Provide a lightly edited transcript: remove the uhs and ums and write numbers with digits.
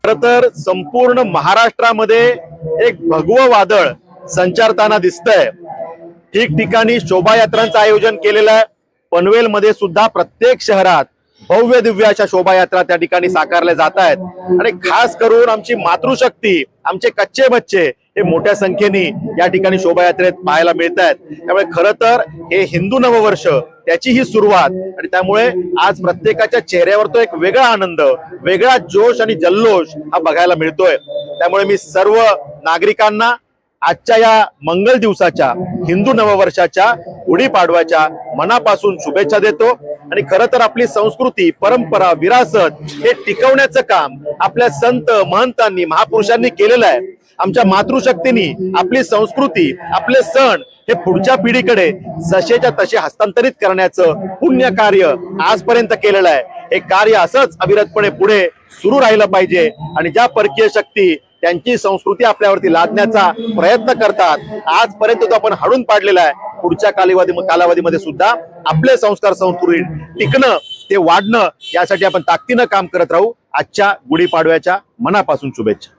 खरं तर संपूर्ण महाराष्ट्रामध्ये एक भगवं वादळ संचारताना दिसतंय। ठिकठिकाणी शोभायात्रांचं आयोजन केलेलं आहे। पनवेलमध्ये सुद्धा प्रत्येक शहरात भव्य दिव्य अशा शोभायात्रा त्या ठिकाणी साकारल्या जात आहेत आणि खास करून आमची मातृशक्ती, आमचे कच्चे बच्चे हे मोठ्या संख्येने या ठिकाणी शोभायात्रेत पाहायला मिळत आहेत। त्यामुळे खरं तर हे हिंदू नववर्ष त्याची ही सुरुवात आणि त्यामुळे आज प्रत्येकाच्या चेहऱ्यावर तो एक वेगळा आनंद, वेगळा जोश आणि जल्लोष हा बघायला मिळतोय। त्यामुळे मी सर्व नागरिकांना आजच्या या मंगल दिवसाच्या, हिंदू नववर्षाच्या, गुढीपाडव्याच्या मनापासून शुभेच्छा देतो। आणि खरं तर आपली संस्कृती, परंपरा, विरासत हे टिकवण्याचं काम आपल्या संत महंतांनी, महापुरुषांनी केलेलं आहे। आमच्या मातृशक्तीने आपली संस्कृती, आपले सण हे पुढच्या पिढीकडे जसेच्या तसे हस्तांतरित करण्याचं पुण्य कार्य आजपर्यंत केलेलं आहे। हे कार्य असंच अविरतपणे पुढे सुरू राहिलं पाहिजे आणि ज्या परकीय शक्ती त्यांची संस्कृती आपल्यावरती लादण्याचा प्रयत्न करतात, आजपर्यंत तो आपण हाडून पाडलेला आहे। पुढच्या कालावधीमध्ये सुद्धा आपले संस्कार, संस्कृती टिकणं, ते वाढणं यासाठी आपण ताकदीनं काम करत राहू। आजच्या गुढीपाडव्याच्या मनापासून शुभेच्छा।